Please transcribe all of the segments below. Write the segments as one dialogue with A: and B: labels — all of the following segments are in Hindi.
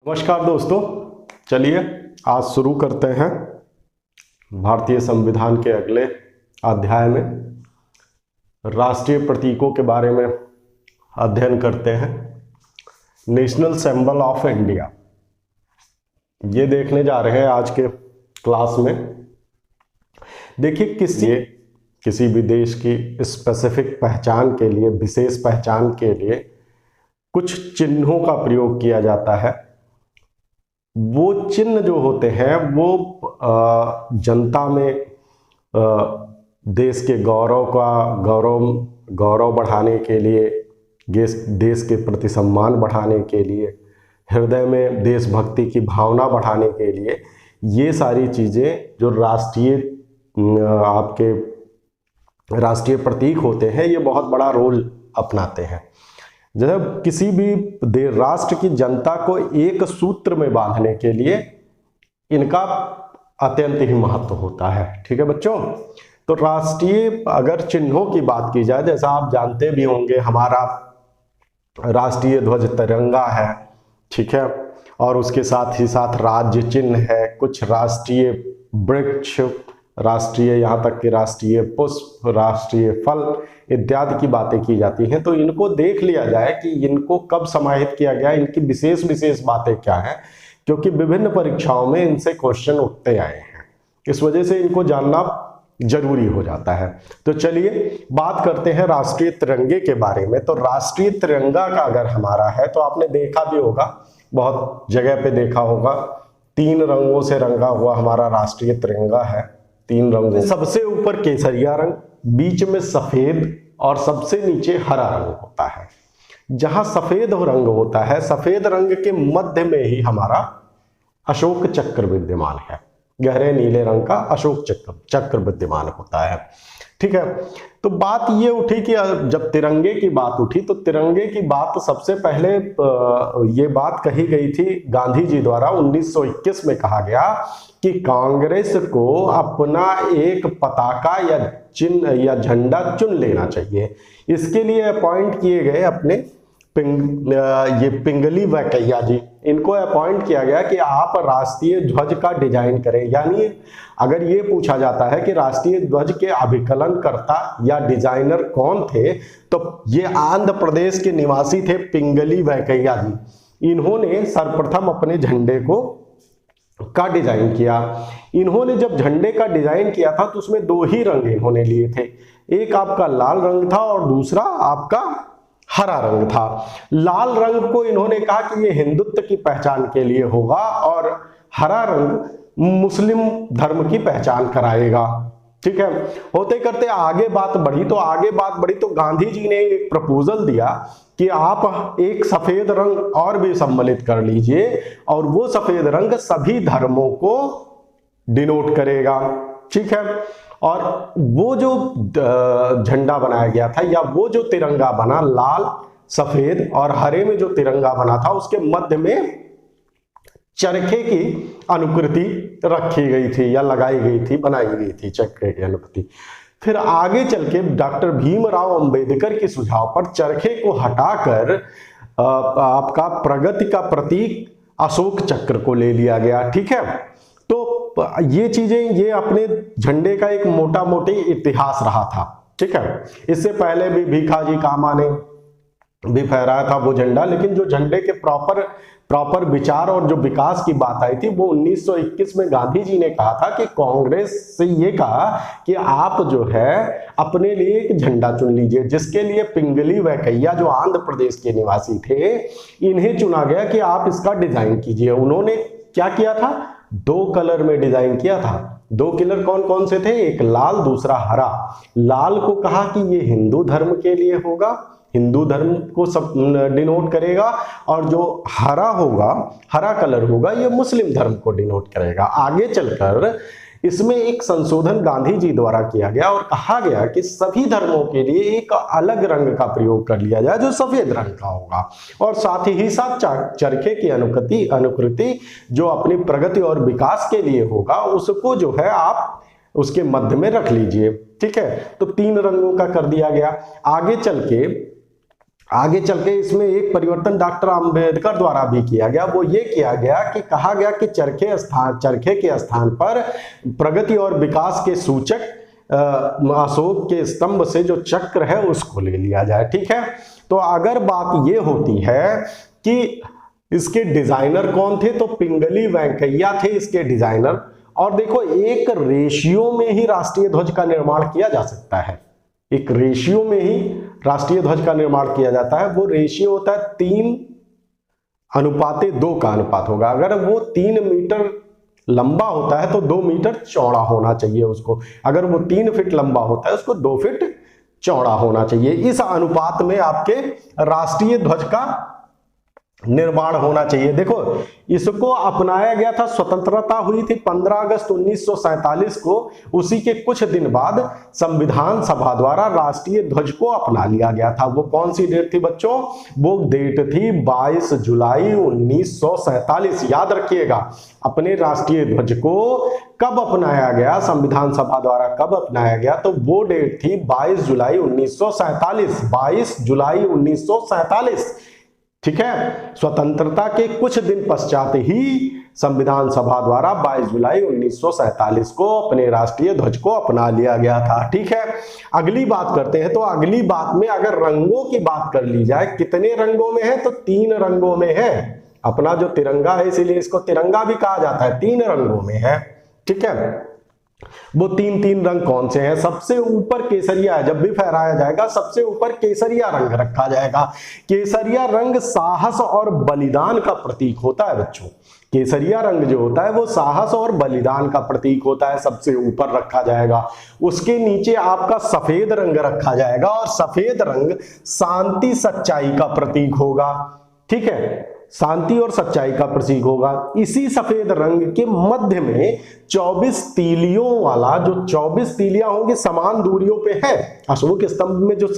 A: नमस्कार दोस्तों, चलिए आज शुरू करते हैं भारतीय संविधान के अगले अध्याय में। राष्ट्रीय प्रतीकों के बारे में अध्ययन करते हैं। नेशनल सिंबल ऑफ इंडिया ये देखने जा रहे हैं आज के क्लास में। देखिए, किसी भी देश की स्पेसिफिक पहचान के लिए, विशेष पहचान के लिए कुछ चिन्हों का प्रयोग किया जाता है। वो चिन्ह जो होते हैं वो जनता में देश के गौरव बढ़ाने के लिए, देश के प्रति सम्मान बढ़ाने के लिए, हृदय में देशभक्ति की भावना बढ़ाने के लिए, ये सारी चीज़ें जो राष्ट्रीय प्रतीक होते हैं, ये बहुत बड़ा रोल अपनाते हैं। जब किसी भी राष्ट्र की जनता को एक सूत्र में बांधने के लिए इनका अत्यंत ही महत्व होता है। ठीक है बच्चों, तो राष्ट्रीय अगर चिन्हों की बात की जाए, जैसा आप जानते भी होंगे, हमारा राष्ट्रीय ध्वज तिरंगा है, ठीक है, और उसके साथ ही साथ राज्य चिन्ह है, कुछ राष्ट्रीय वृक्ष, राष्ट्रीय यहाँ तक कि राष्ट्रीय पुष्प, राष्ट्रीय फल इत्यादि की बातें की जाती हैं। तो इनको देख लिया जाए कि इनको कब समाहित किया गया, इनकी विशेष बातें क्या हैं, क्योंकि विभिन्न परीक्षाओं में इनसे क्वेश्चन उठते आए हैं। इस वजह से इनको जानना जरूरी हो जाता है। तो चलिए बात करते हैं राष्ट्रीय तिरंगे के बारे में। तो राष्ट्रीय तिरंगा का अगर हमारा है, तो आपने देखा भी होगा, बहुत जगह पे देखा होगा, 3 रंगों से रंगा हुआ हमारा राष्ट्रीय तिरंगा है। 3 रंगों, सबसे ऊपर केसरिया रंग, बीच में सफेद और सबसे नीचे हरा रंग होता है। जहां सफेद रंग होता है, सफेद रंग के मध्य में ही हमारा अशोक चक्र विद्यमान है। गहरे नीले रंग का अशोक चक्र विद्यमान होता है। ठीक है, तो बात ये उठी कि जब तिरंगे की बात उठी, तो तिरंगे की बात सबसे पहले ये बात कही गई थी गांधी जी द्वारा। 1921 में कहा गया कि कांग्रेस को अपना एक पताका या चिन्ह या झंडा चुन लेना चाहिए। इसके लिए अपॉइंट किए गए अपने पिंगली वैकेया जी, इनको अपॉइंट किया गया कि आप राष्ट्रीय ध्वज का डिजाइन करें। यानी अगर ये पूछा जाता है कि राष्ट्रीय ध्वज के अभिकलन करता या डिजाइनर कौन थे, तो ये आंध्र प्रदेश के निवासी थे पिंगली वैकेया जी। इन्होंने सर्वप्रथम अपने झंडे का डिजाइन किया। इन्होंने जब झंडे का डिजाइन किया था, तो उसमें 2 ही रंग इन्होंने लिए थे। एक आपका लाल रंग था और दूसरा आपका हरा रंग था। लाल रंग को इन्होंने कहा कि ये हिंदुत्व की पहचान के लिए होगा और हरा रंग मुस्लिम धर्म की पहचान कराएगा। ठीक है, होते करते आगे बात बढ़ी तो गांधी जी ने एक प्रपोजल दिया कि आप एक सफेद रंग और भी सम्मिलित कर लीजिए, और वो सफेद रंग सभी धर्मों को डिनोट करेगा। ठीक है, और वो जो झंडा बनाया गया था, या वो जो तिरंगा बना, लाल सफेद और हरे में जो तिरंगा बना था, उसके मध्य में चरखे की अनुकृति रखी गई थी या लगाई गई थी, बनाई गई थी चरखे की अनुकृति। फिर आगे चल के डॉक्टर भीमराव अंबेडकर के सुझाव पर चरखे को हटाकर आपका प्रगति का प्रतीक अशोक चक्र को ले लिया गया। ठीक है, तो ये चीजें, ये अपने झंडे का एक मोटा मोटी इतिहास रहा था। ठीक है, इससे पहले भी भीखाजी कामा ने भी फहराया था वो झंडा, लेकिन जो झंडे के प्रॉपर विचार और जो विकास की बात आई थी, वो 1921 में गांधी जी ने कहा था कि कांग्रेस से ये कहा कि आप जो है अपने लिए एक झंडा चुन लीजिए, जिसके लिए पिंगली वैकेया जो आंध्र प्रदेश के निवासी थे, इन्हें चुना गया कि आप इसका डिजाइन कीजिए। उन्होंने क्या किया था, 2 कलर में डिजाइन किया था। 2 कलर कौन कौन से थे, एक लाल दूसरा हरा। लाल को कहा कि ये हिंदू धर्म के लिए होगा, हिंदू धर्म को सब डिनोट करेगा, और जो हरा कलर होगा, ये मुस्लिम धर्म को डिनोट करेगा। आगे चलकर इसमें एक संशोधन गांधी जी द्वारा किया गया और कहा गया कि सभी धर्मों के लिए एक अलग रंग का प्रयोग कर लिया जाए जो सफेद रंग का होगा, और साथ ही साथ चरखे की अनुकृति जो अपनी प्रगति और विकास के लिए होगा, उसको जो है आप उसके मध्य में रख लीजिए। ठीक है, तो 3 रंगों का कर दिया गया। आगे चल के आगे चल के इसमें एक परिवर्तन डॉक्टर अंबेडकर द्वारा भी किया गया, वो ये किया गया कि कहा गया कि चरखे के स्थान पर प्रगति और विकास के सूचक अशोक के स्तंभ से जो चक्र है उसको ले लिया जाए। ठीक है, तो अगर बात ये होती है कि इसके डिजाइनर कौन थे, तो पिंगली वेंकैया थे इसके डिजाइनर। और देखो, एक रेशियो में ही राष्ट्रीय ध्वज का निर्माण किया जा सकता है, एक रेशियो में ही राष्ट्रीय ध्वज का निर्माण किया जाता है। वो रेशियो होता है 3:2 का अनुपात होगा। अगर वो 3 मीटर लंबा होता है तो 2 मीटर चौड़ा होना चाहिए उसको। अगर वो 3 फीट लंबा होता है उसको 2 फीट चौड़ा होना चाहिए। इस अनुपात में आपके राष्ट्रीय ध्वज का निर्माण होना चाहिए। देखो, इसको अपनाया गया था, स्वतंत्रता हुई थी 15 अगस्त 1947 को। उसी के कुछ दिन बाद संविधान सभा द्वारा राष्ट्रीय ध्वज को अपना लिया गया था। वो कौन सी डेट थी बच्चों? वो डेट थी 22 जुलाई 1947। याद रखिएगा, अपने राष्ट्रीय ध्वज को कब अपनाया गया, संविधान सभा द्वारा कब अपनाया गया, तो वो डेट थी 22 जुलाई 1947। 22 जुलाई 1947। ठीक है, स्वतंत्रता के कुछ दिन पश्चात ही संविधान सभा द्वारा 22 जुलाई 1947 को अपने राष्ट्रीय ध्वज को अपना लिया गया था। ठीक है, अगली बात करते हैं। तो अगली बात में अगर रंगों की बात कर ली जाए, कितने रंगों में है, तो 3 रंगों में है। अपना जो तिरंगा है, इसीलिए इसको तिरंगा भी कहा जाता है, 3 रंगों में है। ठीक है, वो 3 रंग कौन से हैं? सबसे ऊपर केसरिया है, जब भी फहराया जाएगा सबसे ऊपर केसरिया रंग रखा जाएगा। केसरिया रंग साहस और बलिदान का प्रतीक होता है बच्चों। केसरिया रंग जो होता है वो साहस और बलिदान का प्रतीक होता है, सबसे ऊपर रखा जाएगा। उसके नीचे आपका सफेद रंग रखा जाएगा, और सफेद रंग शांति सच्चाई का प्रतीक होगा। ठीक है, शांति और सच्चाई का प्रतीक होगा। इसी सफेद रंग के मध्य में 24 तीलियों वाला, जो 24 तीलियां होंगी समान दूरियों पे है। अशोक स्तंभ में जो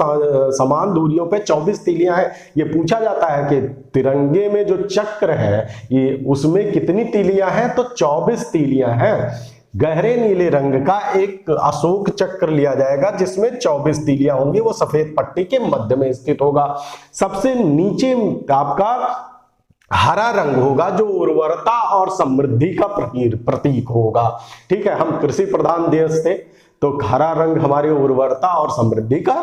A: समान दूरियों पे 24 तीलियां हैं, ये पूछा जाता है कि तिरंगे में जो चक्र है ये उसमें कितनी तीलियां हैं, तो 24 तीलियां हैं। गहरे नीले रंग का एक अशोक चक्र लिया जाएगा जिसमें 24 तीलियां होंगी, वो सफेद पट्टी के मध्य में स्थित होगा। सबसे नीचे आपका हरा रंग होगा जो उर्वरता और समृद्धि का प्रतीक होगा। ठीक है, हम कृषि प्रधान देश थे तो हरा रंग हमारी उर्वरता और समृद्धि का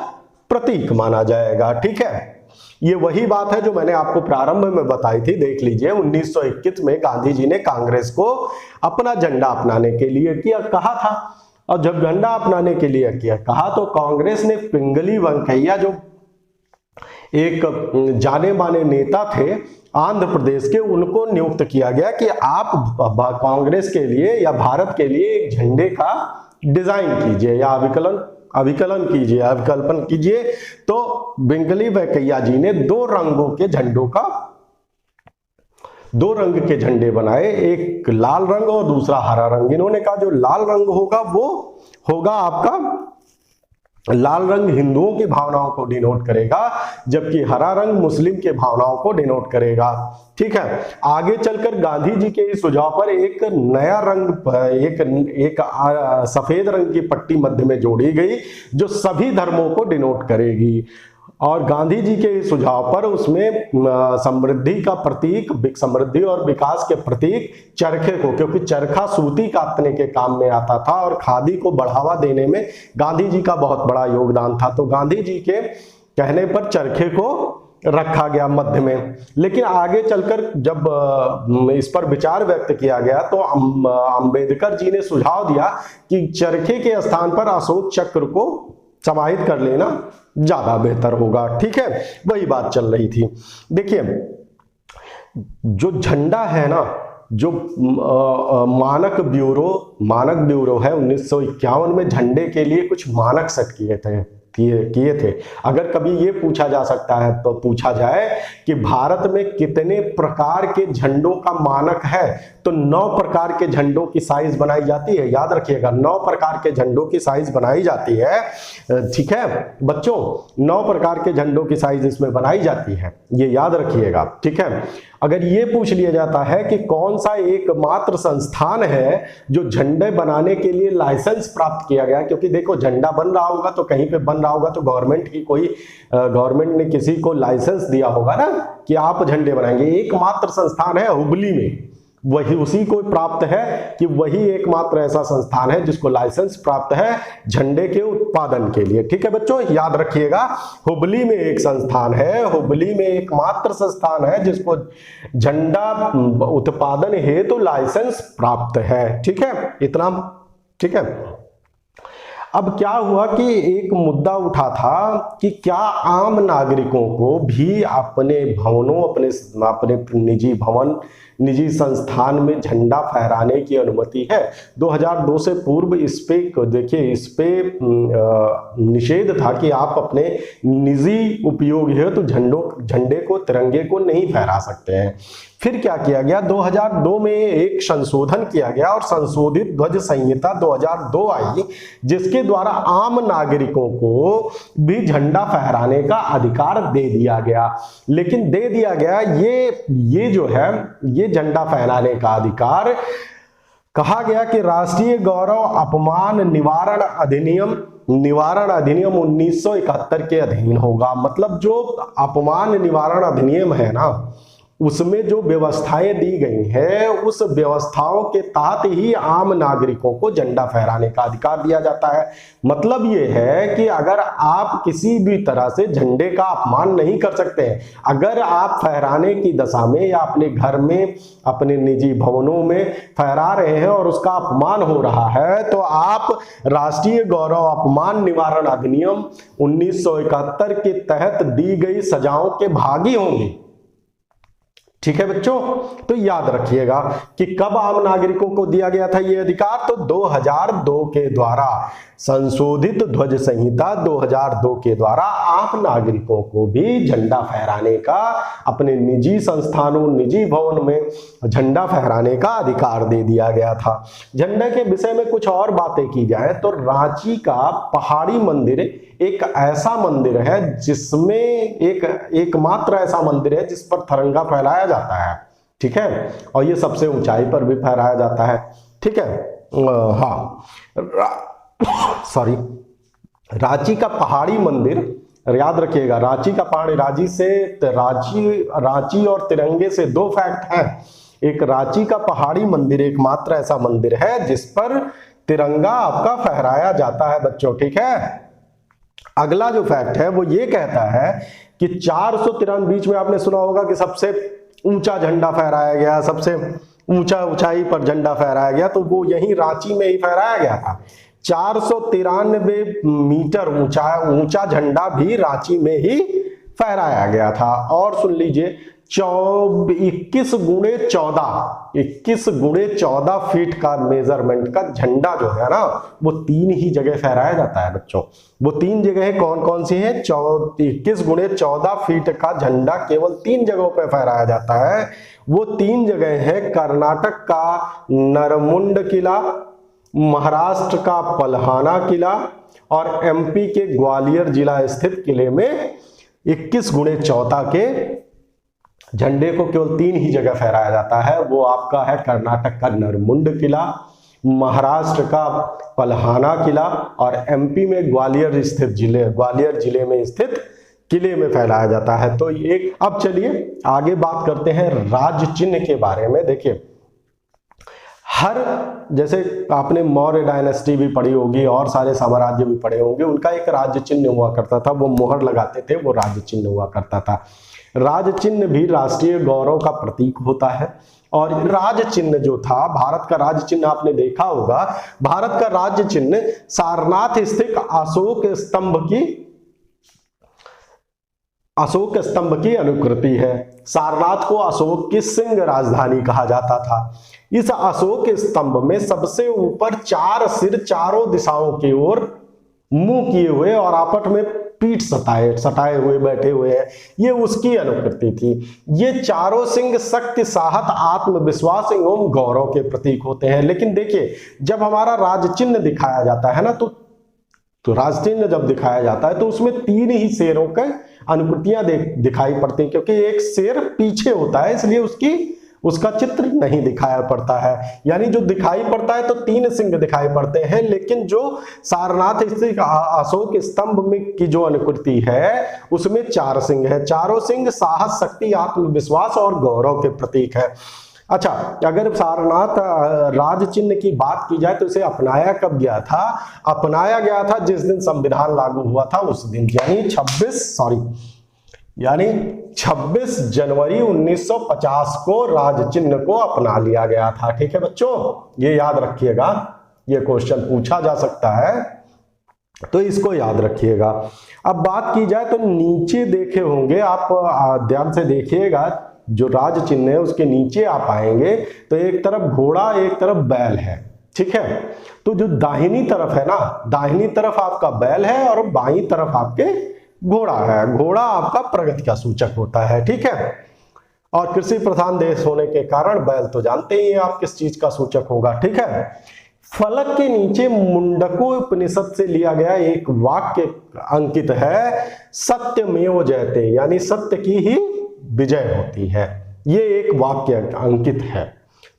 A: प्रतीक माना जाएगा। ठीक है, ये वही बात है जो मैंने आपको प्रारंभ में बताई थी। देख लीजिए, 1921 में गांधी जी ने कांग्रेस को अपना झंडा अपनाने के लिए कहा था। और जब झंडा अपनाने के लिए कहा तो कांग्रेस ने पिंगली वेंकैया, जो एक जाने माने नेता थे आंध्र प्रदेश के, उनको नियुक्त किया गया कि आप कांग्रेस के लिए या भारत के लिए एक झंडे का डिजाइन कीजिए या अभिकल्पन कीजिए। तो पिंगली वेंकैया जी ने 2 रंग के झंडे बनाए, एक लाल रंग और दूसरा हरा रंग। इन्होंने कहा जो लाल रंग होगा वो होगा आपका, लाल रंग हिंदुओं की भावनाओं को डिनोट करेगा, जबकि हरा रंग मुस्लिम के भावनाओं को डिनोट करेगा। ठीक है, आगे चलकर गांधी जी के इस सुझाव पर एक नया रंग, एक सफेद रंग की पट्टी मध्य में जोड़ी गई जो सभी धर्मों को डिनोट करेगी। और गांधी जी के इस सुझाव पर उसमें समृद्धि का प्रतीक, समृद्धि और विकास के प्रतीक चरखे को, क्योंकि चरखा सूती कातने के काम में आता था और खादी को बढ़ावा देने में गांधी जी का बहुत बड़ा योगदान था, तो गांधी जी के कहने पर चरखे को रखा गया मध्य में। लेकिन आगे चलकर जब इस पर विचार व्यक्त किया गया तो अंबेडकर जी ने सुझाव दिया कि चरखे के स्थान पर अशोक चक्र को समाहित कर लेना ज्यादा बेहतर होगा। ठीक है, वही बात चल रही थी। देखिए, जो झंडा है ना, जो मानक ब्यूरो है 1951 में झंडे के लिए कुछ मानक सेट किए थे। अगर कभी ये पूछा जा सकता है तो पूछा जाए कि भारत में कितने प्रकार के झंडों का मानक है, तो 9 प्रकार के झंडों की साइज बनाई जाती है। याद रखिएगा, 9 प्रकार के झंडों की साइज बनाई जाती है। ठीक है बच्चों, 9 प्रकार के झंडों की साइज इसमें बनाई जाती है, ये याद रखिएगा। ठीक है, अगर ये पूछ लिया जाता है कि कौन सा एकमात्र संस्थान है जो झंडे बनाने के लिए लाइसेंस प्राप्त किया गया, क्योंकि देखो झंडा बन रहा होगा तो कहीं पे बन रहा होगा तो गवर्नमेंट ने किसी को लाइसेंस दिया होगा ना कि आप झंडे बनाएंगे। एकमात्र संस्थान है हुबली में, वही उसी को प्राप्त है कि वही एकमात्र ऐसा संस्थान है जिसको लाइसेंस प्राप्त है झंडे के उत्पादन के लिए। ठीक है बच्चों, याद रखिएगा, हुबली में एक संस्थान है, हुबली में एकमात्र संस्थान है जिसको झंडा उत्पादन हेतु लाइसेंस प्राप्त है। ठीक है, इतना ठीक है। अब क्या हुआ कि एक मुद्दा उठा था कि क्या आम नागरिकों को भी अपने भवनों, अपने निजी भवन, निजी संस्थान में झंडा फहराने की अनुमति है। 2002 से पूर्व इस पे देखिए, इस पे निषेध था कि आप अपने निजी उपयोग है तो झंडे को, तिरंगे को नहीं फहरा सकते हैं। फिर क्या किया गया, 2002 में एक संशोधन किया गया और संशोधित ध्वज संहिता 2002 आई, जिसके द्वारा आम नागरिकों को भी झंडा फहराने का अधिकार दे दिया गया। लेकिन दे दिया गया ये जो है, ये झंडा फहराने का अधिकार कहा गया कि राष्ट्रीय गौरव अपमान निवारण अधिनियम 1971 के अधीन होगा। मतलब जो अपमान निवारण अधिनियम है ना, उसमें जो व्यवस्थाएं दी गई हैं, उस व्यवस्थाओं के तहत ही आम नागरिकों को झंडा फहराने का अधिकार दिया जाता है। मतलब ये है कि अगर आप किसी भी तरह से झंडे का अपमान नहीं कर सकते हैं, अगर आप फहराने की दशा में या अपने घर में, अपने निजी भवनों में फहरा रहे हैं और उसका अपमान हो रहा है, तो आप राष्ट्रीय गौरव अपमान निवारण अधिनियम 1971 के तहत दी गई सजाओं के भागी होंगे। ठीक है बच्चों, तो याद रखिएगा कि कब आम नागरिकों को दिया गया था यह अधिकार, तो 2002 के द्वारा संशोधित ध्वज संहिता 2002 के द्वारा आम नागरिकों को भी झंडा फहराने का, अपने निजी संस्थानों, निजी भवन में झंडा फहराने का अधिकार दे दिया गया था। झंडे के विषय में कुछ और बातें की जाए तो रांची का पहाड़ी मंदिर एक ऐसा मंदिर है जिसमें एकमात्र ऐसा मंदिर है जिस पर तिरंगा फहराया जाता है। ठीक है, और ये सबसे ऊंचाई पर भी फहराया जाता है। ठीक है, हाँ सॉरी, रांची का पहाड़ी मंदिर, याद रखिएगा, रांची का पहाड़ी, रांची और तिरंगे से दो फैक्ट हैं। एक, रांची का पहाड़ी मंदिर एकमात्र ऐसा मंदिर है जिस पर तिरंगा आपका फहराया जाता है बच्चों। ठीक है, अगला जो फैक्ट है वो ये कहता है कि 453, बीच में आपने सुना होगा कि सबसे ऊंचा झंडा फहराया गया, सबसे ऊंचाई पर झंडा फहराया गया, तो वो यही रांची में ही फहराया गया था। 493 मीटर ऊंचा झंडा भी रांची में ही फहराया गया था। और सुन लीजिए, 21 गुणे 14 फीट का मेजरमेंट का झंडा जो है ना, वो 3 ही जगह फहराया जाता है बच्चों। वो 3 जगह कौन कौन सी हैं? 21 गुणे 14 फीट का झंडा केवल 3 जगहों पर फहराया जाता है। वो 3 जगह है कर्नाटक का नरमुंड किला, महाराष्ट्र का पलहाना किला और एमपी के ग्वालियर जिला स्थित किले में 21 गुणे 14 के झंडे को केवल 3 ही जगह फहराया जाता है। वो आपका है कर्नाटक का नरमुंड किला, महाराष्ट्र का पलहाना किला और एमपी में ग्वालियर जिले में स्थित किले में फहराया जाता है। तो एक, अब चलिए आगे बात करते हैं राज्य चिन्ह के बारे में। देखिए, जैसे आपने मौर्य डायनेस्टी भी पढ़ी होगी और सारे साम्राज्य भी पढ़े होंगे, उनका एक राज्य चिन्ह हुआ करता था, वो मोहर लगाते थे, वो राज्य चिन्ह हुआ करता था। राज्य चिन्ह भी राष्ट्रीय गौरव का प्रतीक होता है। और राज्य चिन्ह जो था, भारत का राज्य चिन्ह आपने देखा होगा, भारत का राज्य चिन्ह सारनाथ स्थित अशोक स्तंभ की अनुकृति है। सारनाथ को अशोक की सिंह राजधानी कहा जाता था। इस अशोक स्तंभ में सबसे ऊपर 4 सिर चारों दिशाओं की ओर मुंह किए हुए और आपस में पीठ सटाए हुए बैठे हुए हैं, ये उसकी अनुकृति थी। ये चारों सिंह शक्ति, साहस, आत्मविश्वास एवं गौरव के प्रतीक होते हैं। लेकिन देखिए, जब हमारा राज्य चिन्ह दिखाया जाता है ना, तो राज्य चिन्ह जब दिखाया जाता है तो उसमें 3 ही शेरों के अनुकृतियां दिखाई पड़ती हैं, क्योंकि एक शेर पीछे होता है इसलिए उसका चित्र नहीं दिखाया पड़ता है। यानी जो दिखाई पड़ता है तो 3 सिंह दिखाई पड़ते हैं, लेकिन जो सारनाथ स्थित अशोक स्तंभ में की जो अनुकृति है उसमें 4 सिंह है। चारों सिंह साहस, शक्ति, आत्मविश्वास और गौरव के प्रतीक है। अच्छा, अगर सारनाथ राज चिन्ह की बात की जाए तो इसे अपनाया कब गया था? अपनाया गया था जिस दिन संविधान लागू हुआ था उस दिन, यानी 26 जनवरी 1950 को राज चिन्ह को अपना लिया गया था। ठीक है बच्चों, ये याद रखिएगा, ये क्वेश्चन पूछा जा सकता है तो इसको याद रखिएगा। अब बात की जाए तो नीचे देखे होंगे आप, ध्यान से देखिएगा, जो राज चिन्ह है उसके नीचे आप आएंगे तो एक तरफ घोड़ा एक तरफ बैल है। ठीक है, तो जो दाहिनी तरफ है ना, दाहिनी तरफ आपका बैल है और बाईं तरफ आपके घोड़ा है। घोड़ा आपका प्रगति का सूचक होता है। ठीक है, और कृषि प्रधान देश होने के कारण बैल तो जानते ही हैं आप किस चीज का सूचक होगा। ठीक है, फलक के नीचे मुंडको उपनिषद से लिया गया एक वाक्य अंकित है, सत्यमेव जयते, यानी सत्य की ही विजय होती है। ये एक वाक्य अंकित है।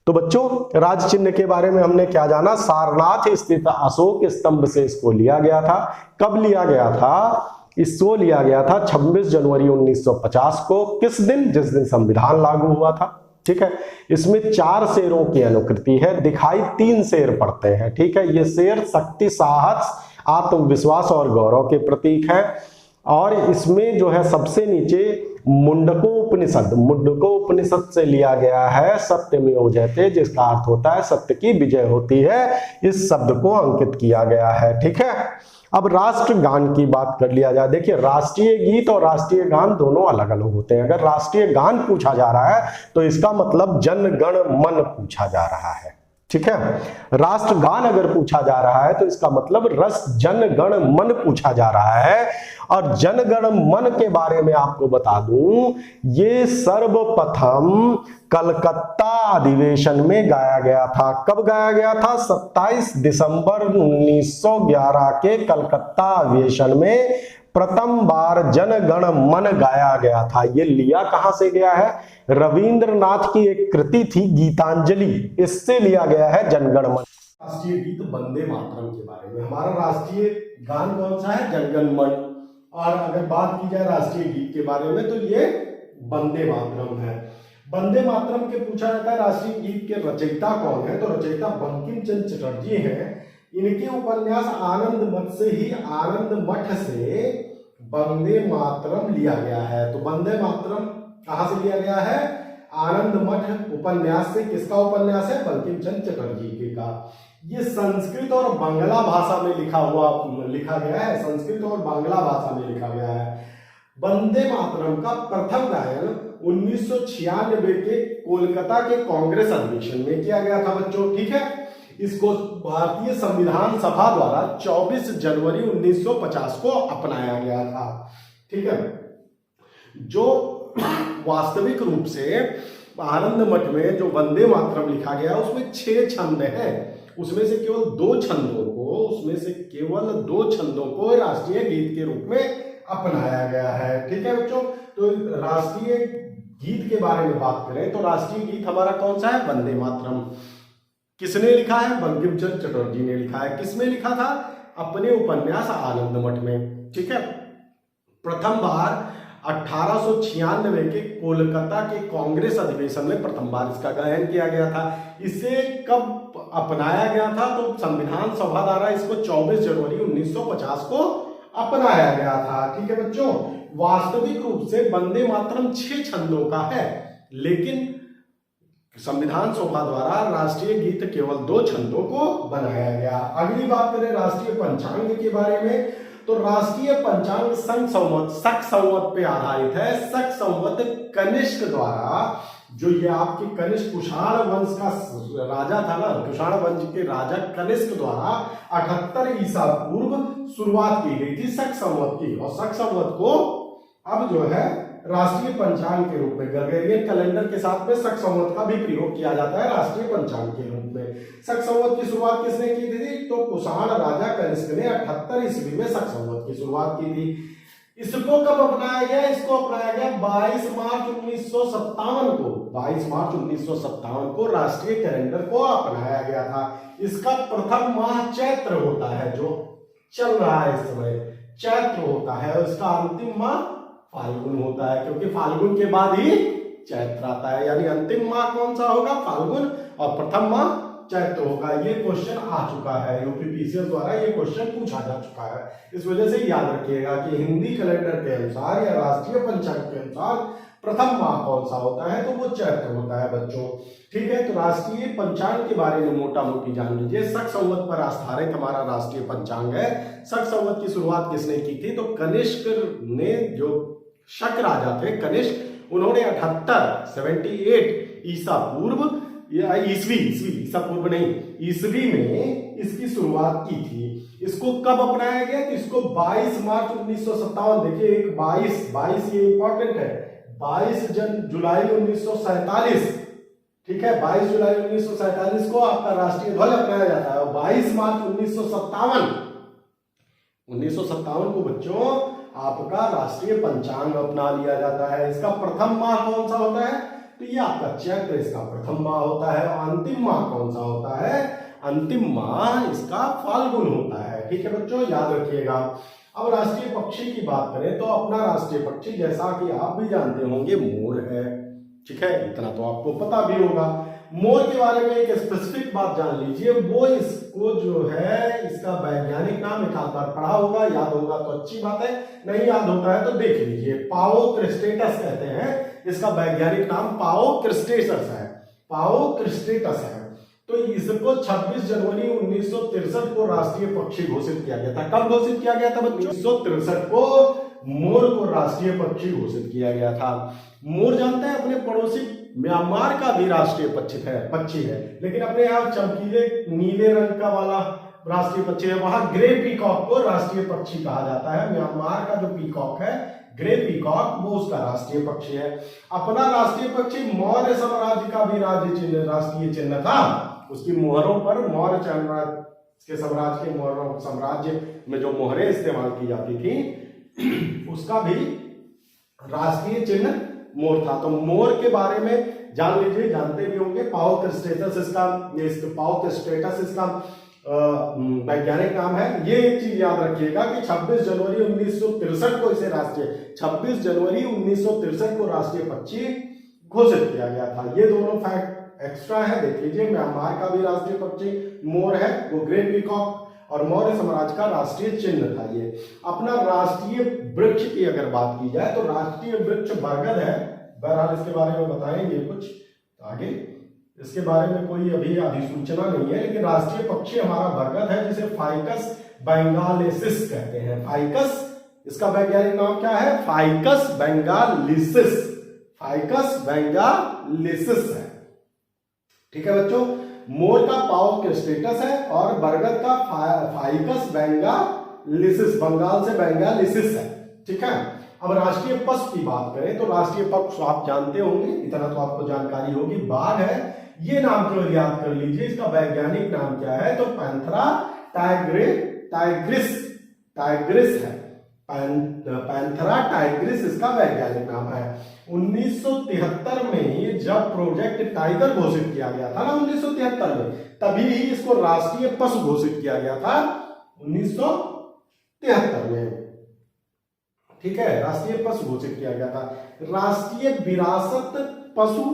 A: तो बच्चों, राज चिन्ह के बारे में हमने क्या जाना? सारनाथ स्थित अशोक स्तंभ से इसको लिया गया था। कब लिया गया था? इसको लिया गया था 26 जनवरी 1950 को। किस दिन? जिस दिन संविधान लागू हुआ था। ठीक है, इसमें 4 शेरों की अनुकृति है, दिखाई 3 शेर पड़ते हैं। ठीक है, ये शेर शक्ति, साहस, आत्मविश्वास और गौरव के प्रतीक है। और इसमें जो है सबसे नीचे मुंडको उपनिषद से लिया गया है सत्यमेव जयते, जिसका अर्थ होता है सत्य की विजय होती है। इस शब्द को अंकित किया गया है। ठीक है, अब राष्ट्रगान की बात कर लिया जाए। देखिए, राष्ट्रीय गीत और राष्ट्रीय गान दोनों अलग अलग होते हैं। अगर राष्ट्रीय गान पूछा जा रहा है तो इसका मतलब जन गण मन पूछा जा रहा है। ठीक है, राष्ट्रगान अगर पूछा जा रहा है तो इसका मतलब रस जन गण मन पूछा जा रहा है। और जन गण मन के बारे में आपको बता दूं, ये सर्वप्रथम कलकत्ता अधिवेशन में गाया गया था। कब गाया गया था? 27 दिसंबर 1911 के कलकत्ता अधिवेशन में प्रथम बार जन गण मन गाया गया था। ये लिया कहां से गया है? रविंद्रनाथ की एक कृति थी गीतांजलि, इससे लिया गया है जन गण मन। राष्ट्रीय गीत वंदे मातरम के बारे में, हमारा राष्ट्रीय गान कौन सा है? जन गण मन। और अगर बात की जाए राष्ट्रीय गीत के बारे में तो ये वंदे मातरम है। वंदे मातरम के पूछा जाता है राष्ट्रीय गीत के रचयिता कौन है? तो रचयिता बंकिम चंद्र चटर्जी हैं। इनके उपन्यास आनंद मठ से वंदे मातरम लिया गया है। तो वंदे मातरम कहां से लिया गया है? आनंद मठ उपन्यास से। किसका उपन्यास है? बंकिम चंद्र चटर्जी के का। ये संस्कृत और बांग्ला भाषा में लिखा गया है। संस्कृत और बांग्ला भाषा में लिखा गया है। वंदे मातरम का प्रथम गायन 1996 के कोलकाता के कांग्रेस अधिवेशन में किया गया था बच्चों। ठीक है, इसको भारतीय संविधान सभा द्वारा 24 जनवरी 1950 को अपनाया गया था। ठीक है, जो वास्तविक रूप से आनंद मठ में जो वंदे मातरम लिखा गया उसमें 6 छंद हैं। उसमें से केवल 2 छंदों को राष्ट्रीय गीत के रूप में अपनाया गया है। ठीक है बच्चों, तो राष्ट्रीय गीत के बारे में बात करें तो राष्ट्रीय गीत हमारा कौन सा है? वंदे मातरम। किसने लिखा है? बंकिम चंद्र चटर्जी ने लिखा है। किसमें लिखा था? अपने उपन्यास आनंद मठ में। ठीक है, प्रथम बार 1896 के कोलकाता के कांग्रेस अधिवेशन में प्रथम बार इसका गायन किया गया था। इसे कब अपनाया गया था? तो संविधान सभा द्वारा इसको 24 जनवरी 1950 को अपनाया गया था। ठीक है बच्चों, वास्तविक रूप से वंदे मातरम 6 छंदों का है, लेकिन संविधान सभा द्वारा राष्ट्रीय गीत केवल 2 छंदों को बनाया गया। अगली बात करें राष्ट्रीय पंचांग के बारे में, तो राष्ट्रीय पंचांग शक संवत पे आधारित है। शक संवत कनिष्क द्वारा, जो ये आपके कनिष्क कुषाण वंश का राजा था ना, कुषाण वंश के राजा कनिष्क द्वारा 78 ईसा पूर्व शुरुआत की गई थी शक संवत की। और शक संवत को अब जो है राष्ट्रीय पंचांग के रूप में, ग्रेगोरियन कैलेंडर के साथ में शक संवत का भी प्रयोग किया जाता है राष्ट्रीय पंचांग के रूप में। शक संवत की शुरुआत किसने की थी? तो कुषाण राजा कनिष्क ने 78 ईस्वी में शक संवत की शुरुआत की थी। इसको कब अपनाया गया? इसको अपनाया गया 22 मार्च 1957 को। 22 मार्च 1957 को राष्ट्रीय कैलेंडर को अपनाया गया था। इसका प्रथम माह चैत्र होता है, जो चल रहा है इस समय चैत्र होता है, और इसका अंतिम माह फाल्गुन होता है, क्योंकि फाल्गुन के बाद ही चैत्र आता है। यानी अंतिम माह कौन सा होगा? फाल्गुन, और प्रथम माह चैत्र होगा। ये क्वेश्चन आ चुका है, यूपीपीसीएस द्वारा ये क्वेश्चन पूछा जा चुका है। इस वजह से याद रखिएगा कि हिंदी कैलेंडर के अनुसार या राष्ट्रीय पंचांग के अनुसार प्रथम माह कौन सा होता है? तो वो चैत्र होता है बच्चों। ठीक है, तो राष्ट्रीय पंचांग के बारे में मोटा मोटी जान लीजिए। शक संवत पर आधारित हमारा राष्ट्रीय पंचांग है। शक संवत की शुरुआत किसने की थी? तो कनिष्क ने, जो शक राजा थे कनिष्क, उन्होंने 78 ईसा पूर्व या ईसा पूर्व नहीं, ईसवी में इसकी शुरुआत की थी। इसको कब अपनाया गया? तो इसको 22 मार्च 1957, देखिए एक 22 ये इंपॉर्टेंट है, 22 जुलाई 1947, ठीक है, 22 जुलाई 1947 को आपका राष्ट्रीय ध्वज अपनाया जाता है। और 22 मार्च 1957 को बच्चों आपका राष्ट्रीय पंचांग अपना लिया जाता है। इसका प्रथम माह कौन सा होता है? तो ये आपका चैत्र इसका प्रथम माह होता है। और अंतिम माह कौन सा होता है? अंतिम माह इसका फाल्गुन होता है। ठीक है बच्चों, याद रखिएगा। अब राष्ट्रीय पक्षी की बात करें तो अपना राष्ट्रीय पक्षी, जैसा कि आप भी जानते होंगे, मोर है। ठीक है, इतना तो आपको पता भी होगा। मोर के बारे में एक स्पेसिफिक बात जान लीजिए, वो इसको जो है इसका वैज्ञानिक नाम एक आध बार पढ़ा होगा, याद होगा तो अच्छी बात है, नहीं याद होता है तो देख लीजिए। पाओ क्रिस्टेटस कहते हैं, इसका वैज्ञानिक नाम पाओ क्रिस्टेटस है। पाओ क्रिस्टेटस है। तो इसको 26 जनवरी 1963 को राष्ट्रीय पक्षी घोषित किया गया था। कब घोषित किया गया था बच्चों? 1963 को मोर को राष्ट्रीय पक्षी घोषित किया गया था। मोर जानते हैं अपने पड़ोसी म्यांमार का भी राष्ट्रीय पक्षी है, लेकिन अपने यहाँ चमकीले नीले रंग का वाला राष्ट्रीय पक्षी है, वहां ग्रे पीकॉक को राष्ट्रीय पक्षी कहा जाता है। म्यांमार का जो पीकॉक है, ग्रे पीकॉक, वो उसका राष्ट्रीय पक्षी है। अपना राष्ट्रीय पक्षी मौर्य साम्राज्य का भी राष्ट्रीय चिन्ह था। उसकी मोहरों पर मौर्य साम्राज्य में जो मोहरें इस्तेमाल की जाती थी, उसका भी राष्ट्रीय चिन्ह मोर था। तो मोर के बारे में जान लीजिए, जानते भी होंगे। पाओ क्रिस्टेटस इसका वैज्ञानिक नाम है। ये एक चीज याद रखिएगा कि 26 जनवरी 1963 को इसे 26 जनवरी 1963 को राष्ट्रीय पक्षी घोषित किया गया था। ये दोनों फैक्ट एक्स्ट्रा है, देख लीजिए। म्यांमार का भी राष्ट्रीय पक्षी मोर है, वो ग्रे पीकॉक, और मौर्य साम्राज्य का राष्ट्रीय चिन्ह था ये। अपना राष्ट्रीय वृक्ष की अगर बात की जाए तो राष्ट्रीय वृक्ष बरगद है। बहरहाल इसके बारे में बताएंगे कुछ आगे, इसके बारे में कोई अभी अधिसूचना नहीं है, लेकिन राष्ट्रीय पक्षी हमारा बरगद है, जिसे फाइकस बेंगालेसिस कहते हैं। फाइकस, इसका वैज्ञानिक नाम क्या है? फाइकस बेंगालिसिस। फाइकस बेंगालिसिस है। ठीक है बच्चों, मोर का पाओ क्रिस्टेटस है और बरगद का फाइकस बेंगालिसिस, बंगाल से बेंगालिसिस है। ठीक है, अब राष्ट्रीय पशु की बात करें तो राष्ट्रीय पशु आप जानते होंगे, इतना तो आपको जानकारी होगी, बाघ है। ये नाम केवल याद कर लीजिए, इसका वैज्ञानिक नाम क्या है? तो पैंथेरा टाइग्रिस है। पैंथेरा टाइग्रिस इसका वैज्ञानिक नाम है। 1973 में जब प्रोजेक्ट टाइगर घोषित किया गया था ना, 1973 में, तभी ही इसको राष्ट्रीय पशु घोषित किया गया था 1973 में। ठीक है, राष्ट्रीय पशु घोषित किया गया था। राष्ट्रीय विरासत पशु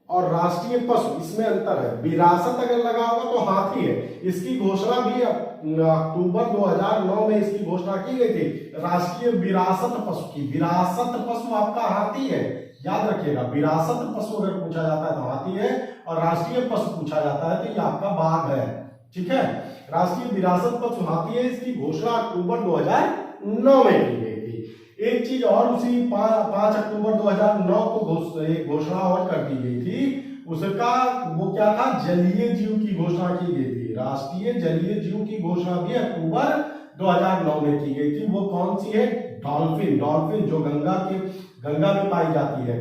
A: और राष्ट्रीय पशु, इसमें अंतर है। विरासत अगर लगा होगा तो हाथी है। इसकी घोषणा भी अक्टूबर 2009 में इसकी घोषणा की गई थी, राष्ट्रीय विरासत पशु की। विरासत पशु आपका हाथी है, याद रखिएगा। विरासत पशु अगर पूछा जाता है तो हाथी है, और राष्ट्रीय पशु पूछा जाता है तो ये आपका बाघ है। ठीक है, राष्ट्रीय विरासत पशु हाथी है। इसकी घोषणा अक्टूबर 2009 में की गई थी। एक चीज और, उसी 5 अक्टूबर 2009 को एक घोषणा और कर दी गई थी। उसका वो क्या था? जलीय जीव की घोषणा की गई थी। राष्ट्रीय जलीय जीव की घोषणा भी अक्टूबर 2009 में की गई थी। वो कौन सी है? डॉल्फिन। डॉल्फिन जो गंगा में पाई जाती है।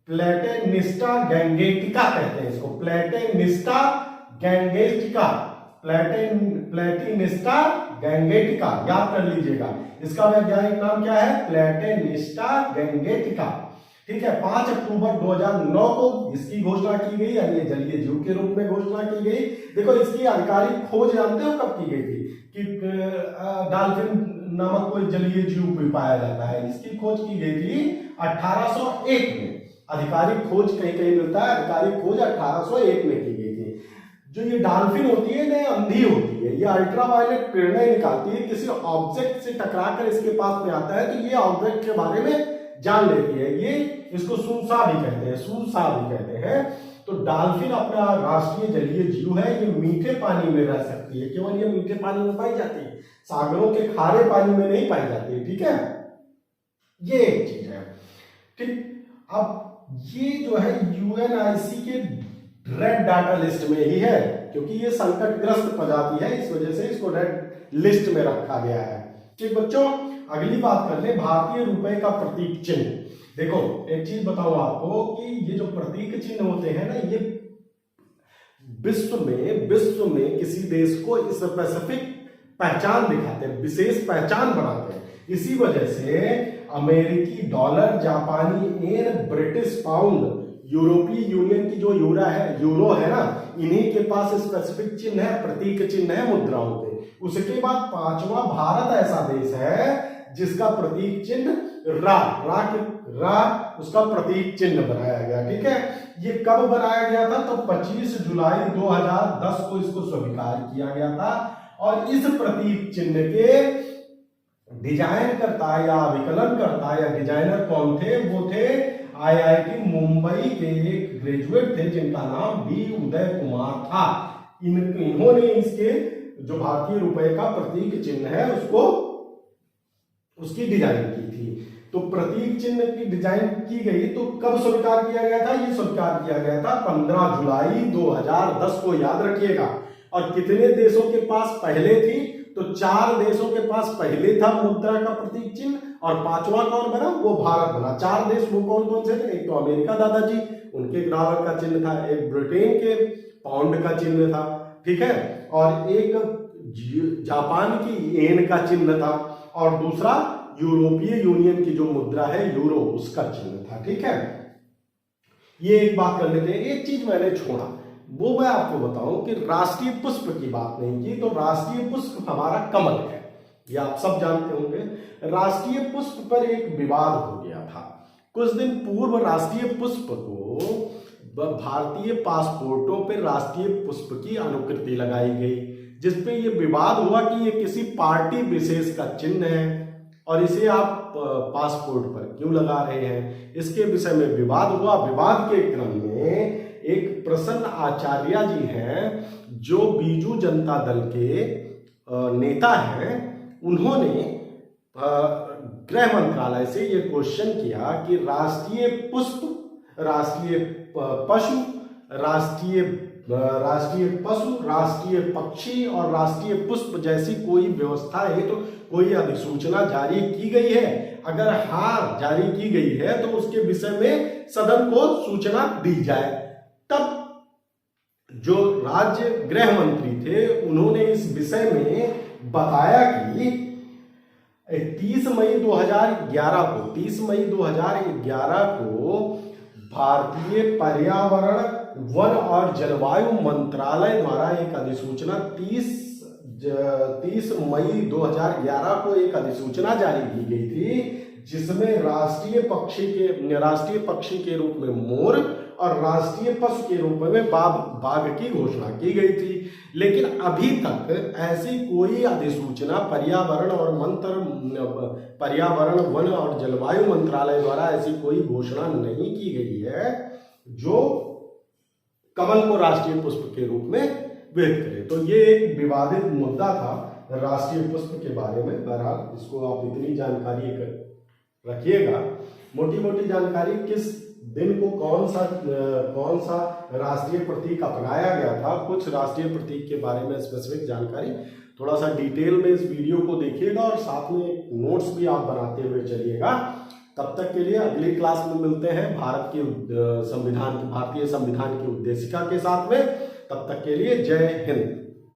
A: प्लेटेनिस्टा गैंगेटिका कहते हैं इसको, प्लेटेनिस्टा गैंगेटिका। प्लेटिनिस्टा गैंगेटिका, याद कर लीजिएगा। इसका वैज्ञानिक नाम क्या है? प्लेटिनिस्टा गैंगेटिका। ठीक है, 5 अक्टूबर 2009 को इसकी घोषणा की गई, यानी जलीय जीव के रूप में घोषणा की गई। देखो, इसकी आधिकारिक खोज जानते हो कब की गई थी? कि डॉल्फिन नामक कोई जलीय जीव भी पाया जाता है, इसकी खोज की गई थी 1801 में। आधिकारिक खोज कहीं कहीं मिलता है, आधिकारिक खोज 1801 में की गई थी। जो ये डॉल्फिन होती है ना, अंधी होती है, ये अल्ट्रावायलेट किरणें निकालती है, किसी ऑब्जेक्ट से टकराकर इसके पास में आता है तो ये ऑब्जेक्ट के बारे में जान लेती है। ये इसको सूसा भी कहते हैं, सूसा भी कहते हैं। तो डॉल्फिन अपना राष्ट्रीय जलीय जीव है। ये मीठे पानी में रह सकती है, केवल ये मीठे पानी में पाई जाती है, सागरों के खारे पानी में नहीं पाई जाती है। ठीक है, ये एक चीज है। ठीक, अब ये जो है यूएनआईसी के रेड डाटा लिस्ट में ही है, क्योंकि ये संकटग्रस्त प्रजाति है, इस वजह से इसको रेड लिस्ट में रखा गया है। ठीक बच्चों, अगली बात कर ले, भारतीय रुपए का प्रतीक चिन्ह। देखो, एक चीज बताऊं आपको कि ये जो प्रतीक चिन्ह होते हैं ना, ये विश्व में किसी देश को स्पेसिफिक पहचान दिखाते हैं, विशेष पहचान बनाते हैं। इसी वजह से अमेरिकी डॉलर, जापानी येन, ब्रिटिश पाउंड, यूरोपीय यूनियन की जो यूरो है ना, इन्हीं के पास स्पेसिफिक चिन्ह है, प्रतीक चिन्ह है मुद्राओं के। उसके बाद 5वां भारत ऐसा देश है जिसका प्रतीक चिन्ह रा उसका प्रतीक चिन्ह बनाया गया। ठीक है, ये कब बनाया गया था? तो 25 जुलाई 2010 को इसको स्वीकार किया गया था। और इस प्रतीक चिन्ह के डिजाइन करता या विकलन करता या डिजाइनर कौन थे? वो थे आईआईटी मुंबई के एक ग्रेजुएट थे जिनका नाम बी उदय कुमार था। इन्होंने इसके जो भारतीय रुपए का प्रतीक चिन्ह है उसकी डिजाइन की थी। तो प्रतीक चिन्ह की डिजाइन की गई तो कब स्वीकार किया गया था? ये स्वीकार किया गया था 15 जुलाई 2010 को, याद रखिएगा। और कितने देशों के पास पहले थी? तो 4 देशों के पास पहले था मुद्रा का प्रतीक चिन्ह, और 5वां कौन बना? वो भारत बना। 4 देश वो कौन कौन से थे? एक तो अमेरिका दादाजी, उनके डॉलर का चिन्ह था, एक ब्रिटेन के पाउंड का चिन्ह था, ठीक है, और एक जापान की येन का चिन्ह था, और दूसरा यूरोपीय यूनियन की जो मुद्रा है यूरो, उसका चिन्ह था। ठीक है, ये एक बात कर लेते हैं। एक चीज मैंने छोड़ा, वो मैं आपको बताऊं कि राष्ट्रीय पुष्प की बात नहीं की। तो राष्ट्रीय पुष्प हमारा कमल है, ये आप सब जानते होंगे। राष्ट्रीय पुष्प पर एक विवाद हो गया था कुछ दिन पूर्व। राष्ट्रीय पुष्प को भारतीय पासपोर्टों पर राष्ट्रीय पुष्प की अनुकृति लगाई गई, जिसपे ये विवाद हुआ कि ये किसी पार्टी विशेष का चिन्ह है और इसे आप पासपोर्ट पर क्यों लगा रहे हैं, इसके विषय में विवाद हुआ। विवाद के क्रम में एक प्रसन्न आचार्य जी हैं, जो बीजू जनता दल के नेता हैं, उन्होंने गृह मंत्रालय से ये क्वेश्चन किया कि राष्ट्रीय पुष्प, राष्ट्रीय पशु, राष्ट्रीय पक्षी और राष्ट्रीय पुष्प जैसी कोई व्यवस्था है तो कोई अधिसूचना जारी की गई है? अगर हाँ जारी की गई है तो उसके विषय में सदन को सूचना दी जाए। तब जो राज्य गृह मंत्री थे उन्होंने इस विषय में बताया कि 30 मई 2011 को भारतीय पर्यावरण, वन और जलवायु मंत्रालय द्वारा एक अधिसूचना 30 मई 2011 को एक अधिसूचना जारी की गई थी, जिसमें राष्ट्रीय पक्षी के रूप में मोर और राष्ट्रीय पशु के रूप में बाघ की घोषणा की गई थी। लेकिन अभी तक ऐसी कोई अधिसूचना पर्यावरण, वन और जलवायु मंत्रालय द्वारा ऐसी कोई घोषणा नहीं की गई है जो कमल को राष्ट्रीय पुष्प के रूप में व्यक्त करे। तो ये एक विवादित मुद्दा था राष्ट्रीय पुष्प के बारे में। बहरहाल इसको आप इतनी जानकारी रखिएगा, मोटी मोटी जानकारी, किस दिन को कौन सा राष्ट्रीय प्रतीक अपनाया गया था, कुछ राष्ट्रीय प्रतीक के बारे में स्पेसिफिक जानकारी थोड़ा सा डिटेल में इस वीडियो को देखिएगा और साथ में नोट्स भी आप बनाते हुए चलिएगा। तब तक के लिए अगली क्लास में मिलते हैं भारतीय संविधान की उद्देशिका के साथ में। तब तक के लिए जय हिंद।